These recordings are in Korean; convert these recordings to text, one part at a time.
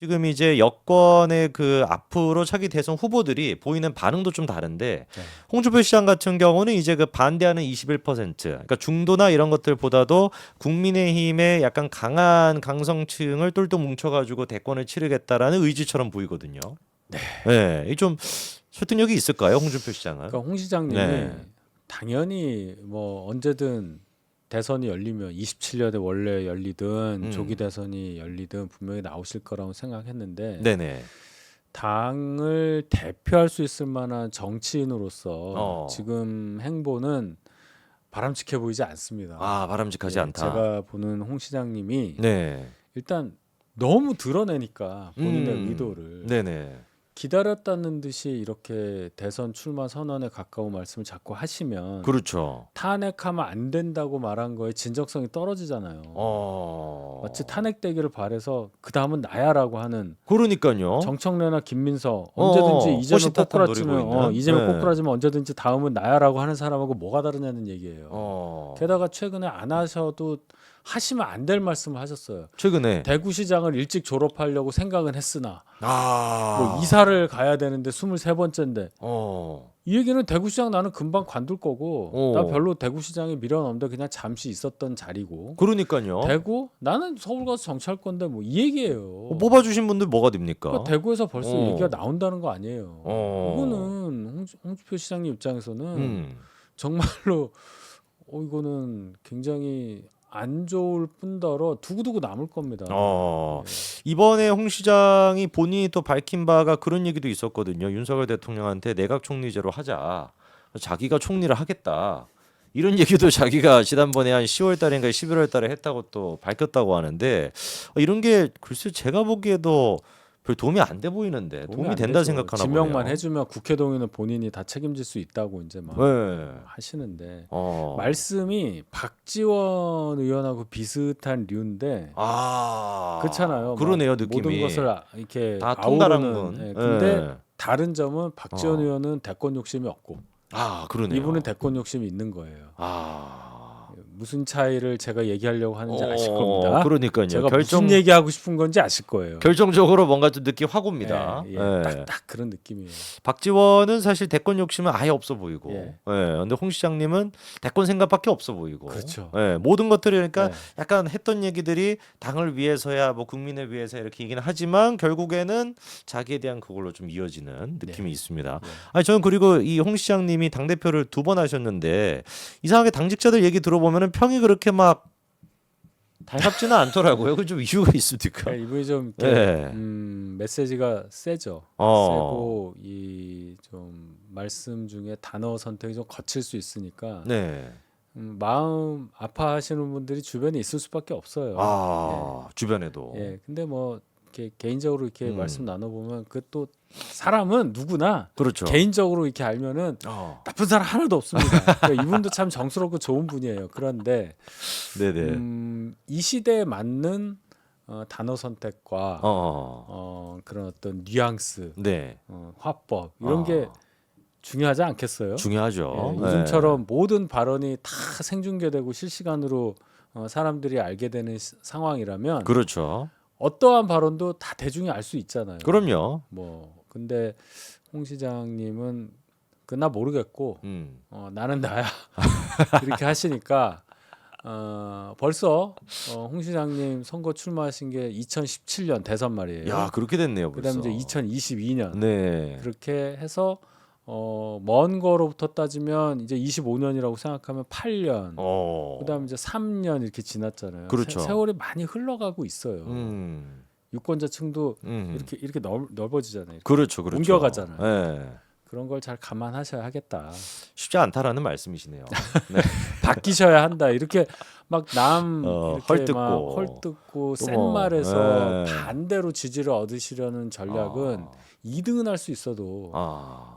지금 이제 여권의 그 앞으로 차기 대선 후보들이 보이는 반응도 좀 다른데 네. 홍준표 시장 같은 경우는 이제 그 반대하는 21%, 그러니까 중도나 이런 것들보다도 국민의힘의 약간 강한 강성층을 똘똘 뭉쳐가지고 대권을 치르겠다라는 의지처럼 보이거든요. 네, 이좀 설득력이 있을까요, 홍준표 시장은? 그러니까 홍 시장님이 네. 당연히 뭐 언제든 대선이 열리면 27년에 원래 열리든 조기 대선이 열리든 분명히 나오실 거라고 생각했는데 네네. 당을 대표할 수 있을 만한 정치인으로서 지금 행보는 바람직해 보이지 않습니다. 아, 바람직하지 예, 않다. 제가 보는 홍 시장님이 네. 일단 너무 드러내니까 본인의 의도를 네네. 기다렸다는 듯이 이렇게 대선 출마 선언에 가까운 말씀을 자꾸 하시면 그렇죠. 탄핵하면 안 된다고 말한 거에 진정성이 떨어지잖아요. 마치 탄핵되기를 바래서 그 다음은 나야라고 하는 그러니까요. 정청래나 김민석 언제든지 이재명 호시타탄 노리고 꼬꾸라지면 있는. 이재명 네. 꼬꾸라지면 언제든지 다음은 나야라고 하는 사람하고 뭐가 다르냐는 얘기예요. 게다가 최근에 안 하셔도 하시면 안 될 말씀을 하셨어요. 최근에 대구시장을 일찍 졸업하려고 생각은 했으나 아. 뭐 이사를 가야 되는데 23번째인데 어. 이 얘기는 대구시장 나는 금방 관둘 거고 나 어. 별로 대구시장에 미련 없는데 그냥 잠시 있었던 자리고 그러니까요. 대구 나는 서울 가서 정치할 건데 뭐 이 얘기예요. 뽑아주신 분들 뭐가 됩니까? 그러니까 대구에서 벌써 어. 얘기가 나온다는 거 아니에요. 어. 이거는 홍준표 시장님 입장에서는 정말로 이거는 굉장히 안 좋을 뿐더러 두고두고 남을 겁니다. 이번에 홍 시장이 본인이 또 밝힌 바가 그런 얘기도 있었거든요. 윤석열 대통령한테 내각 총리제로 하자. 자기가 총리를 하겠다. 이런 얘기도 자기가 지난번에 한 10월 달인가 11월 달에 했다고 또 밝혔다고 하는데 이런 게 글쎄 제가 보기에도 별 도움이 안 돼 보이는데 도움이 된다 생각하나 보네요. 지명만 해주면 국회 동의는 본인이 다 책임질 수 있다고 이제 막 네. 하시는데 말씀이 박지원 의원하고 비슷한 류인데 그렇잖아요. 그러네요, 느낌이. 모든 것을 이렇게 다 통달한 아우르는. 분. 예, 근데 네. 다른 점은 박지원 의원은 대권 욕심이 없고 그러네요. 이분은 대권 욕심이 있는 거예요. 무슨 차이를 제가 얘기하려고 하는지 아실 겁니다. 그러니까요. 제가 무슨 얘기하고 싶은 건지 아실 거예요. 결정적으로 뭔가 좀 느낌 확 옵니다. 딱 그런 느낌이에요. 박지원은 사실 대권 욕심은 아예 없어 보이고, 근데 홍 시장님은 대권 생각밖에 없어 보이고, 그렇죠. 모든 것들이 그러니까 약간 했던 얘기들이 당을 위해서야 뭐 국민을 위해서 이렇게 얘기는 하지만 결국에는 자기에 대한 그걸로 좀 이어지는 느낌이 있습니다. 아니 저는 그리고 이 홍 시장님이 당 대표를 2번 하셨는데 이상하게 당직자들 얘기 들어보면은 평이 그렇게 막 달갑지는 않더라고요. 그 좀 이유가 있습니까? 이분이 좀 메시지가 세죠. 세고 이 좀 말씀 중에 단어 선택이 좀 거칠 수 있으니까 마음 아파하시는 분들이 주변에 있을 수밖에 없어요. 주변에도. 근데 뭐 이렇게 개인적으로 이렇게 말씀 나눠보면 그 또 사람은 누구나 그렇죠. 개인적으로 이렇게 알면은 나쁜 사람 하나도 없습니다. 그러니까 이분도 참 정스럽고 좋은 분이에요. 그런데 이 시대에 맞는 단어 선택과 그런 어떤 뉘앙스, 화법 이런 게 중요하지 않겠어요? 중요하죠. 요즘처럼 모든 발언이 다 생중계되고 실시간으로 사람들이 알게 되는 상황이라면 그렇죠. 어떠한 발언도 다 대중이 알 수 있잖아요. 그럼요. 뭐 근데 홍 시장님은 나 모르겠고 나는 나야 이렇게 하시니까 벌써 홍 시장님 선거 출마하신 게 2017년 대선 말이에요. 야 그렇게 됐네요. 그다음에 이제 2022년 네. 그렇게 해서 먼 거로부터 따지면 이제 25년이라고 생각하면 8년, 그다음에 이제 3년 이렇게 지났잖아요. 그렇죠. 세월이 많이 흘러가고 있어요. 유권자층도 이렇게 넓어지잖아요. 그렇죠. 옮겨가잖아요. 네. 그런 걸 잘 감안하셔야 하겠다. 쉽지 않다라는 말씀이시네요. 네. 바뀌셔야 한다. 이렇게 막 남 헐뜯고 헐뜯고 센 말에서 반대로 지지를 얻으시려는 전략은 2등은 할 수 있어도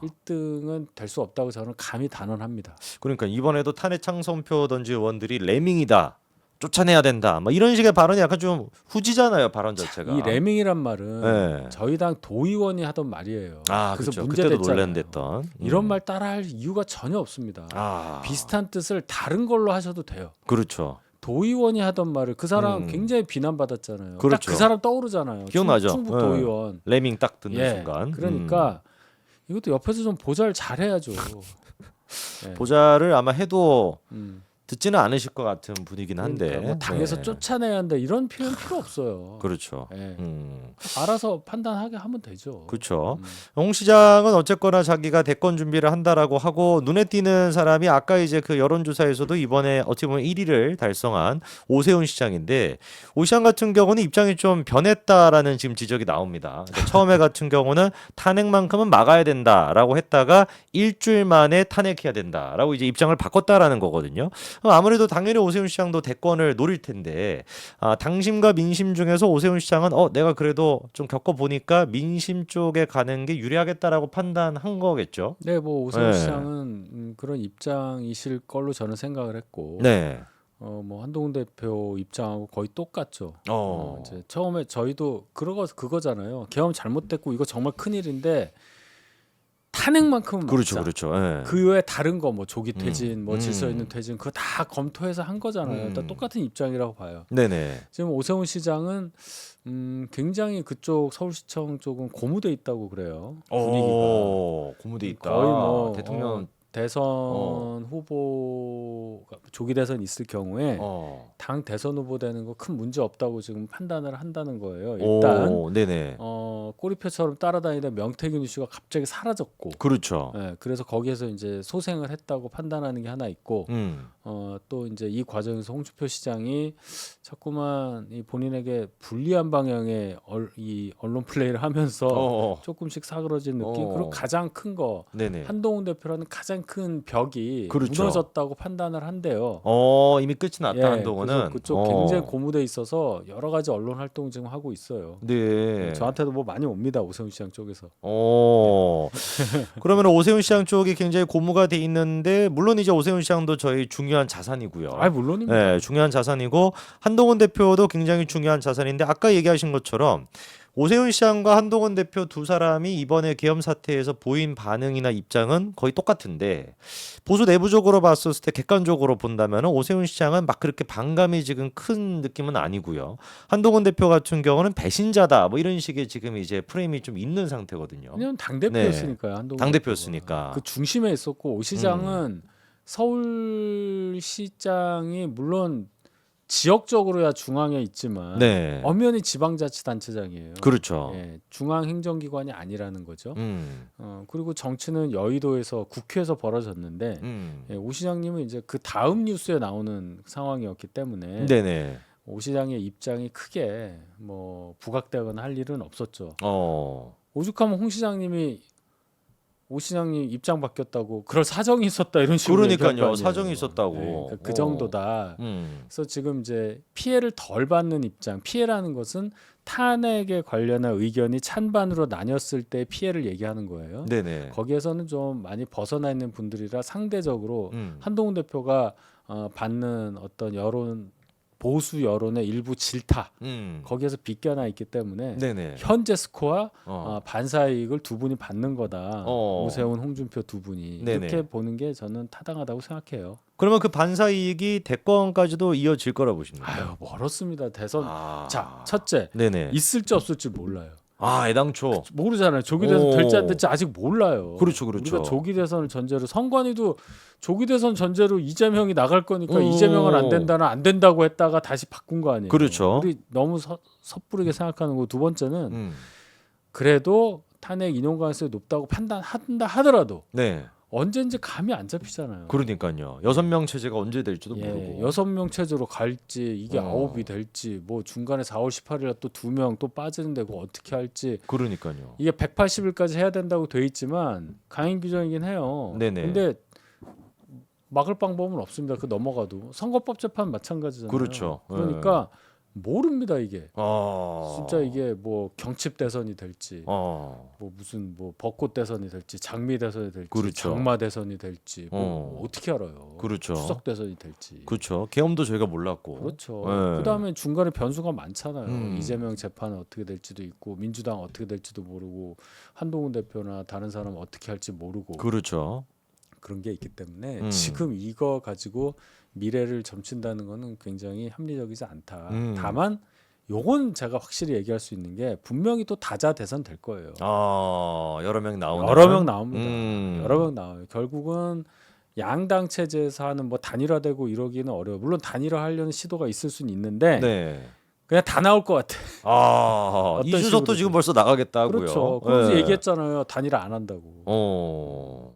1등은 될 수 없다고 저는 감히 단언합니다. 그러니까 이번에도 탄핵 창선표 던진 의원들이 레밍이다. 쫓아내야 된다. 뭐 이런 식의 발언이 약간 좀 후지잖아요. 발언 자체가. 이 레밍이란 말은 저희 당 도의원이 하던 말이에요. 그래서 그렇죠. 문제됐잖아요. 그때도 논란됐던. 이런 말 따라할 이유가 전혀 없습니다. 비슷한 뜻을 다른 걸로 하셔도 돼요. 그렇죠. 도의원이 하던 말을 그 사람 굉장히 비난받았잖아요. 그렇죠. 딱 그 사람 떠오르잖아요. 기억나죠? 충북 도의원. 레밍 딱 듣는 순간. 그러니까 이것도 옆에서 좀 보좌를 잘해야죠. 보좌를 아마 해도 듣지는 않으실 것 같은 분이긴 한데 그러니까 뭐 당에서 쫓아내야 한다 이런 표현 필요 없어요. 그렇죠. 알아서 판단하게 하면 되죠. 그렇죠. 홍 시장은 어쨌거나 자기가 대권 준비를 한다라고 하고 눈에 띄는 사람이 아까 이제 그 여론조사에서도 이번에 어떻게 보면 1위를 달성한 오세훈 시장인데 오 시장 같은 경우는 입장이 좀 변했다라는 지금 지적이 나옵니다. 그러니까 처음에 같은 경우는 탄핵만큼은 막아야 된다라고 했다가 일주일 만에 탄핵해야 된다라고 이제 입장을 바꿨다라는 거거든요. 아무래도 당연히 오세훈 시장도 대권을 노릴 텐데 당심과 민심 중에서 오세훈 시장은 내가 그래도 좀 겪어보니까 민심 쪽에 가는 게 유리하겠다라고 판단한 거겠죠. 네, 뭐 오세훈 시장은 그런 입장이실 걸로 저는 생각을 했고 네. 뭐 한동훈 대표 입장하고 거의 똑같죠. 이제 처음에 저희도 그거잖아요. 계엄 잘못됐고 이거 정말 큰일인데 탄핵만큼은 그렇죠, 막자. 그렇죠. 예. 그 외에 다른 거 뭐 조기 퇴진, 뭐 질서 있는 퇴진 그거 다 검토해서 한 거잖아요. 다 똑같은 입장이라고 봐요. 네네. 지금 오세훈 시장은 굉장히 그쪽 서울시청 쪽은 고무돼 있다고 그래요. 분위기가 고무돼 있다. 거의 뭐 대통령 대선 후보가 조기 대선 있을 경우에 당 대선 후보 되는 거 큰 문제 없다고 지금 판단을 한다는 거예요. 일단 네네. 꼬리표처럼 따라다니던 명태균 이슈가 갑자기 사라졌고, 그렇죠. 그래서 거기에서 이제 소생을 했다고 판단하는 게 하나 있고, 또 이제 이 과정에서 홍준표 시장이 자꾸만 이 본인에게 불리한 방향의 이 언론 플레이를 하면서 조금씩 사그러진 느낌. 그리고 가장 큰 거 한동훈 대표라는 가장 큰 벽이 그렇죠. 무너졌다고 판단을 한대요. 이미 끝이 났다 한동훈은. 그쪽 굉장히 고무돼 있어서 여러 가지 언론 활동 지금 하고 있어요. 네. 저한테도 뭐 많이 옵니다 오세훈 시장 쪽에서. 그러면 오세훈 시장 쪽이 굉장히 고무가 돼 있는데 물론 이제 오세훈 시장도 저희 중요한 자산이고요. 물론입니다. 네, 중요한 자산이고 한동훈 대표도 굉장히 중요한 자산인데 아까 얘기하신 것처럼 오세훈 시장과 한동훈 대표 두 사람이 이번에 계엄 사태에서 보인 반응이나 입장은 거의 똑같은데 보수 내부적으로 봤을 때 객관적으로 본다면 오세훈 시장은 막 그렇게 반감이 지금 큰 느낌은 아니고요. 한동훈 대표 같은 경우는 배신자다 뭐 이런 식의 지금 이제 프레임이 좀 있는 상태거든요. 왜냐면 당 대표였으니까요. 한동훈 당 대표였으니까. 그 중심에 있었고 오 시장은 서울시장이 물론 지역적으로야 중앙에 있지만 엄연히 지방자치단체장이에요. 그렇죠. 중앙행정기관이 아니라는 거죠. 그리고 정치는 여의도에서 국회에서 벌어졌는데 오 시장님은 이제 그 다음 뉴스에 나오는 상황이었기 때문에 오 시장의 입장이 크게 뭐 부각되거나 할 일은 없었죠. 오죽하면 홍 시장님이 오 시장님 입장 바뀌었다고 그럴 사정이 있었다 이런 식으로 그러니까요. 사정이 있었다고. 그러니까 그 정도다. 그래서 지금 이제 피해를 덜 받는 입장. 피해라는 것은 탄핵에 관련한 의견이 찬반으로 나뉘었을 때 피해를 얘기하는 거예요. 거기에서는 좀 많이 벗어나 있는 분들이라 상대적으로 한동훈 대표가 받는 어떤 보수 여론의 일부 질타 거기에서 비껴나 있기 때문에 현재 스코어 반사이익을 두 분이 받는 거다. 오세훈, 홍준표 두 분이 이렇게 보는 게 저는 타당하다고 생각해요. 그러면 그 반사이익이 대권까지도 이어질 거라 보십니까? 멀었습니다. 대선 자 첫째 있을지 없을지 몰라요. 애당초 모르잖아요. 조기 대선 될지 안 될지 아직 몰라요. 그렇죠. 우리가 조기 대선을 전제로 선관위도 조기 대선 전제로 이재명이 나갈 거니까 이재명은 안 된다는 안 된다고 했다가 다시 바꾼 거 아니에요. 그렇죠. 우리 너무 섣부르게 생각하는 거. 두 번째는 그래도 탄핵 인용 가능성이 높다고 판단한다 하더라도 언제인지 감이 안 잡히잖아요. 그러니까요. 6명 체제가 언제 될지도 모르고 6명 체제로 갈지 이게 9이 될지 뭐 중간에 4월 18일에 또 2명 또 빠지는데 그거 어떻게 할지 그러니까요. 이게 180일까지 해야 된다고 돼 있지만 강행 규정이긴 해요. 근데 막을 방법은 없습니다. 그 넘어가도 선거법 재판 마찬가지잖아요. 그렇죠. 그러니까 모릅니다 이게. 진짜 이게 뭐 경칩 대선이 될지, 뭐 무슨 뭐 벚꽃 대선이 될지, 장미 대선이 될지, 장마 대선이 될지, 뭐 어떻게 알아요? 추석 대선이 될지. 계엄도 저희가 몰랐고. 그다음에 중간에 변수가 많잖아요. 이재명 재판은 어떻게 될지도 있고, 민주당 어떻게 될지도 모르고, 한동훈 대표나 다른 사람 어떻게 할지 모르고. 그런 게 있기 때문에 지금 이거 가지고 미래를 점친다는 거는 굉장히 합리적이지 않다. 다만 요건 제가 확실히 얘기할 수 있는 게 분명히 또 다자 대선 될 거예요. 여러 명 나오는 여러 명 나옵니다. 여러 명 나와요. 결국은 양당 체제에서 하는 뭐 단일화되고 이러기는 어려워. 물론 단일화하려는 시도가 있을 수는 있는데 네. 그냥 다 나올 것 같아. 이준석도 지금 벌써 나가겠다고요. 그렇죠. 그래서 얘기했잖아요. 단일화 안 한다고.